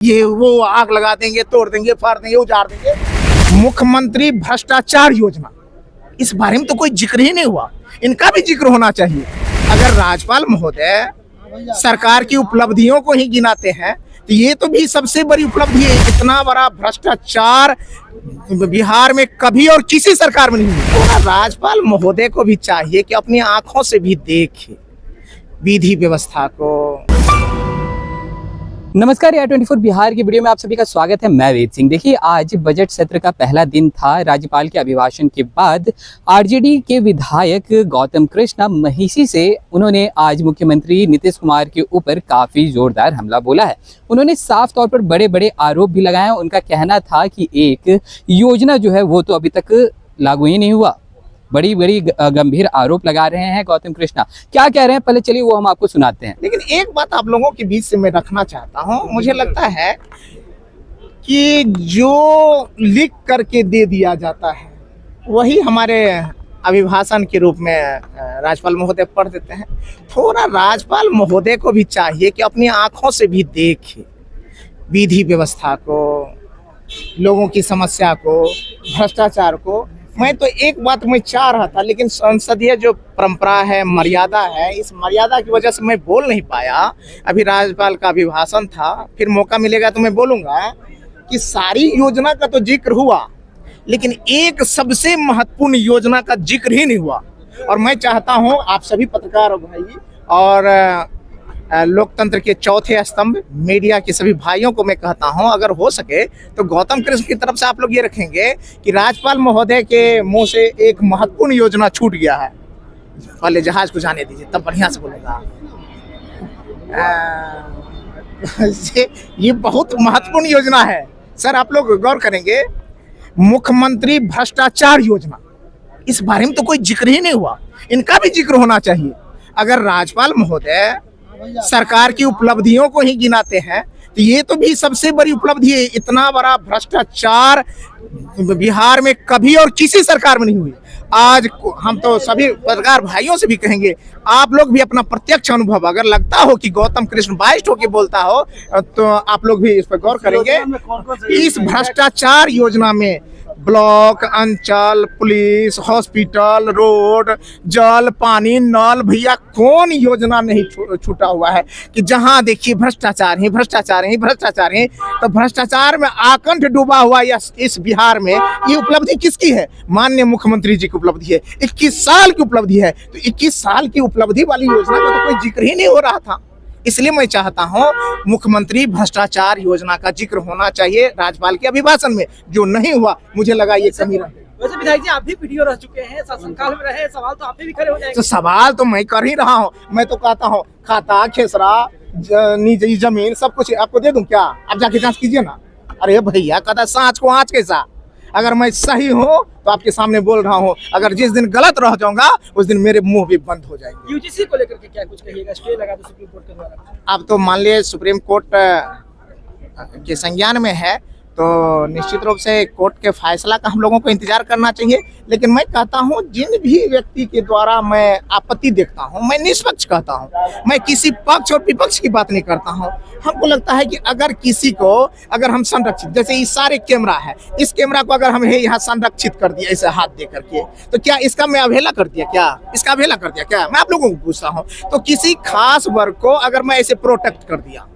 ये वो आग लगा देंगे, तोड़ देंगे, फाड़ देंगे, उजाड़ देंगे। मुख्यमंत्री भ्रष्टाचार योजना, इस बारे में तो कोई जिक्र ही नहीं हुआ। इनका भी जिक्र होना चाहिए। अगर राज्यपाल महोदय सरकार की उपलब्धियों को ही गिनाते हैं तो ये तो भी सबसे बड़ी उपलब्धि है। इतना बड़ा भ्रष्टाचार बिहार में कभी और किसी सरकार में नहीं हुआ। तो राज्यपाल महोदय को भी चाहिए कि अपनी आंखों से भी देखे विधि व्यवस्था को। नमस्कार, AR24 बिहार की वीडियो में आप सभी का स्वागत है। मैं वेद सिंह। देखिए, आज बजट सत्र का पहला दिन था। राज्यपाल के अभिभाषण के बाद आरजेडी के विधायक गौतम कृष्णा महिषी से उन्होंने आज मुख्यमंत्री नीतीश कुमार के ऊपर काफी जोरदार हमला बोला है। उन्होंने साफ तौर पर बड़े बड़े आरोप भी लगाए। उनका कहना था कि एक योजना जो है वो तो अभी तक लागू ही नहीं हुआ। बड़ी बड़ी गंभीर आरोप लगा रहे हैं गौतम कृष्णा। क्या कह रहे हैं, पहले चलिए वो हम आपको सुनाते हैं। लेकिन एक बात आप लोगों के बीच से मैं रखना चाहता हूं। मुझे लगता है कि जो लिख करके दे दिया जाता है वही हमारे अभिभाषण के रूप में राज्यपाल महोदय पढ़ देते हैं। थोड़ा राज्यपाल महोदय को भी चाहिए कि अपनी आंखों से भी देखे विधि व्यवस्था को, लोगों की समस्या को, भ्रष्टाचार को। मैं तो एक बात मैं चाह रहा था, लेकिन संसदीय जो परंपरा है, मर्यादा है, इस मर्यादा की वजह से मैं बोल नहीं पाया। अभी राज्यपाल का अभिभाषण था, फिर मौका मिलेगा तो मैं बोलूँगा कि सारी योजना का तो जिक्र हुआ, लेकिन एक सबसे महत्वपूर्ण योजना का जिक्र ही नहीं हुआ। और मैं चाहता हूँ आप सभी पत्रकार भाई और लोकतंत्र के चौथे स्तंभ मीडिया के सभी भाइयों को मैं कहता हूं, अगर हो सके तो गौतम कृष्ण की तरफ से आप लोग ये रखेंगे कि राज्यपाल महोदय के मुंह से एक महत्वपूर्ण योजना छूट गया है। पहले जहाज को जाने दीजिए, तब बढ़िया से बोलूँगा। ये बहुत महत्वपूर्ण योजना है सर, आप लोग गौर करेंगे। मुख्यमंत्री भ्रष्टाचार योजना, इस बारे में तो कोई जिक्र ही नहीं हुआ। इनका भी जिक्र होना चाहिए। अगर राज्यपाल महोदय सरकार की उपलब्धियों को ही गिनाते हैं तो ये तो भी सबसे बड़ी उपलब्धि है। इतना बड़ा भ्रष्टाचार बिहार में कभी और किसी सरकार में नहीं हुई। आज हम तो सभी पत्रकार भाइयों से भी कहेंगे, आप लोग भी अपना प्रत्यक्ष अनुभव, अगर लगता हो कि गौतम कृष्ण बाइस्ट होकर बोलता हो तो आप लोग भी इस पर गौर करेंगे। इस भ्रष्टाचार योजना में ब्लॉक, अंचल, पुलिस, हॉस्पिटल, रोड, जल, पानी, नल, भैया कौन योजना नहीं छूटा हुआ है कि जहां देखिए भ्रष्टाचार ही भ्रष्टाचार ही भ्रष्टाचार ही। तो भ्रष्टाचार में आकंठ डूबा हुआ इस बिहार में ये उपलब्धि किसकी है? माननीय मुख्यमंत्री जी की उपलब्धि है। 21 साल की उपलब्धि है। तो 21 साल की उपलब्धि वाली योजना का तो कोई जिक्र ही नहीं हो रहा था। इसलिए मैं चाहता हूं मुख्यमंत्री भ्रष्टाचार योजना का जिक्र होना चाहिए राज्यपाल के अभिभाषण में, जो नहीं हुआ। मुझे लगा ये कमी रहा। वैसे विधायक जी आप भी पीडीओ रह चुके हैं, शासनकाल में रहे, सवाल तो आप भी खड़े हो जाएंगे। तो सवाल तो मैं कर ही रहा हूँ। मैं तो कहता हूँ खाता, खेसरा, निजी जमीन सब कुछ आपको दे दूं क्या? आप जाके जांच कीजिए ना। अरे भैया, कहता सांच को आँच कैसा? अगर मैं सही हूँ तो आपके सामने बोल रहा हूँ, अगर जिस दिन गलत रह जाऊंगा उस दिन मेरे मुंह भी बंद हो जाएंगे। यूजीसी को लेकर के क्या कुछ कहिएगा? स्टे लगा दो सुप्रीम कोर्ट के द्वारा। अब तो मान लिये सुप्रीम कोर्ट के संज्ञान में है तो निश्चित रूप से कोर्ट के फैसला का हम लोगों को इंतजार करना चाहिए। लेकिन मैं कहता हूं जिन भी व्यक्ति के द्वारा मैं आपत्ति देखता हूं, मैं निष्पक्ष कहता हूं, मैं किसी पक्ष और विपक्ष की बात नहीं करता हूं। हमको लगता है कि अगर किसी को, अगर हम संरक्षित, जैसे ये सारे कैमरा है, इस कैमरा को अगर हम यहाँ संरक्षित कर दिया ऐसे हाथ दे करके, तो क्या इसका मैं अवहेला कर दिया क्या? इसका अवहेला कर दिया क्या? मैं आप लोगों को पूछता हूँ। तो किसी खास वर्ग को अगर मैं ऐसे प्रोटेक्ट कर दिया,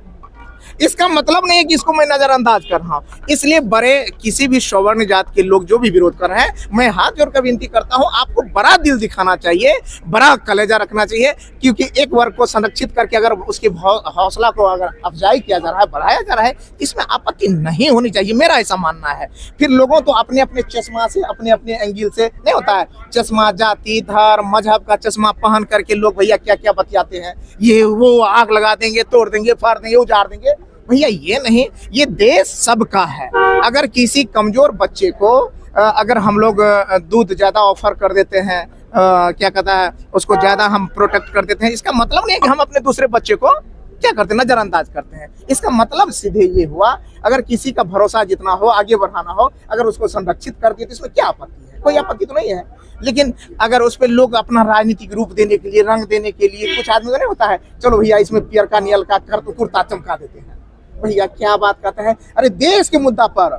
इसका मतलब नहीं है कि इसको मैं नजरअंदाज कर रहा हूं। इसलिए बड़े किसी भी सवर्ण जात के लोग जो भी विरोध कर रहे हैं, मैं हाथ जोड़कर विनती करता हूं, आपको बड़ा दिल दिखाना चाहिए, बड़ा कलेजा रखना चाहिए। क्योंकि एक वर्ग को संरक्षित करके अगर उसके हौसला को अगर अफजाई किया जा रहा है, बढ़ाया जा रहा है, इसमें आपत्ति नहीं होनी चाहिए। मेरा ऐसा मानना है। फिर लोगों तो अपने अपने चश्मा से, अपने अपने एंगल से नहीं होता है, चश्मा, जाति, धर्म, मजहब का चश्मा पहन करके लोग भैया क्या क्या बतियाते हैं। ये वो आग लगा देंगे, तोड़ देंगे, फाड़ देंगे, उजाड़ देंगे। भैया ये नहीं, ये देश सबका है। अगर किसी कमजोर बच्चे को अगर हम लोग दूध ज्यादा ऑफर कर देते हैं, क्या कहता है, उसको ज्यादा हम प्रोटेक्ट कर देते हैं, इसका मतलब नहीं है कि हम अपने दूसरे बच्चे को क्या करते हैं, नजरअंदाज करते हैं। इसका मतलब सीधे ये हुआ, अगर किसी का भरोसा जितना हो, आगे बढ़ाना हो, अगर उसको संरक्षित कर दिए तो इसमें क्या आपत्ति है? कोई आपत्ति तो नहीं है। लेकिन अगर उस पर लोग अपना राजनीतिक रूप देने के लिए, रंग देने के लिए, कुछ आदमी तो नहीं होता है, चलो भैया इसमें पियर का, नियल का कर तो कुर्ता चमका देते हैं। भैया क्या बात करते हैं। अरे देश के मुद्दा पर,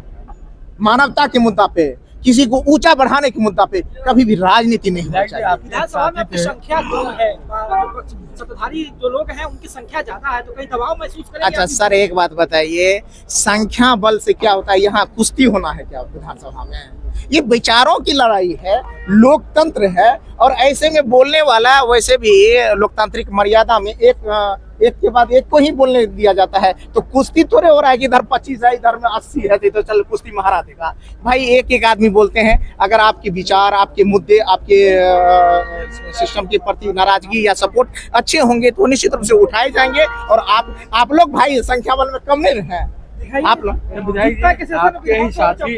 मानवता के मुद्दा पे, किसी को ऊंचा बढ़ाने के मुद्दा पे कभी भी राजनीति नहीं होनी चाहिए। विधानसभा में आपकी संख्या कम है, सत्ताधारी जो लोग हैं उनकी संख्या ज्यादा है, तो कहीं दबाव महसूस करेंगे? अच्छा सर, एक बात बताइए, संख्या बल से क्या होता है? यहाँ कुश्ती होना है क्या विधानसभा में? ये विचारों की लड़ाई है, लोकतंत्र है, और ऐसे में बोलने वाला वैसे भी लोकतांत्रिक मर्यादा में एक के बाद एक को ही बोलने दिया जाता है। तो कुश्ती थोड़े हो रहा है कि इधर 25 है इधर में 80 है तो चल कुश्ती महारा देगा। भाई एक एक आदमी बोलते हैं, अगर आपके विचार, आपके मुद्दे, आपके सिस्टम के प्रति नाराजगी या सपोर्ट अच्छे होंगे तो निश्चित रूप से उठाए जाएंगे। और आप लोग भाई संख्या बल में कम नहीं है। आप लोग आपके ही साथी,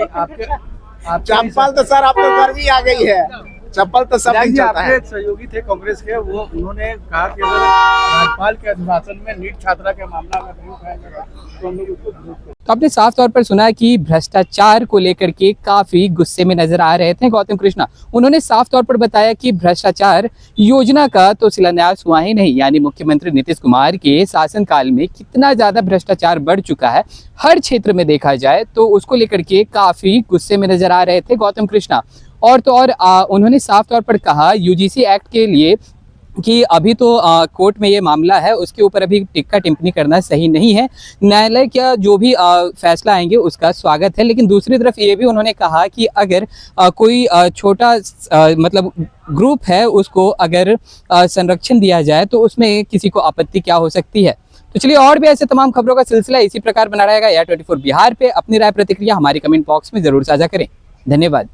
चप्पल तो सर, आप तो गर्मी आ गई है, चप्पल तो सब दिन चलता है। आपके सहयोगी थे कांग्रेस के, वो उन्होंने कहा कि अगर राज्यपाल के अभिभाषण में नीट छात्रा के मामला में नहीं उठाया जाएगा तो हम लोग उसको विरोध करेंगे। तो आपने साफ तौर पर सुना कि भ्रष्टाचार को लेकर के काफी गुस्से में नजर आ रहे थे गौतम कृष्णा। उन्होंने साफ तौर पर बताया कि भ्रष्टाचार योजना का तो शिलान्यास हुआ ही नहीं, यानी मुख्यमंत्री नीतीश कुमार के शासनकाल में कितना ज्यादा भ्रष्टाचार बढ़ चुका है हर क्षेत्र में देखा जाए, तो उसको लेकर के काफी गुस्से में नजर आ रहे थे गौतम कृष्णा। और तो और उन्होंने साफ तौर पर कहा यूजीसी एक्ट के लिए कि अभी तो कोर्ट में ये मामला है, उसके ऊपर अभी टिक्का टिप्पणी करना सही नहीं है। न्यायालय का जो भी फैसला आएंगे उसका स्वागत है, लेकिन दूसरी तरफ ये भी उन्होंने कहा कि अगर कोई छोटा मतलब ग्रुप है उसको अगर संरक्षण दिया जाए तो उसमें किसी को आपत्ति क्या हो सकती है। तो चलिए, और भी ऐसे तमाम खबरों का सिलसिला इसी प्रकार बना रहेगा। या 24 बिहार पे अपनी राय प्रतिक्रिया हमारी कमेंट बॉक्स में जरूर साझा करें। धन्यवाद।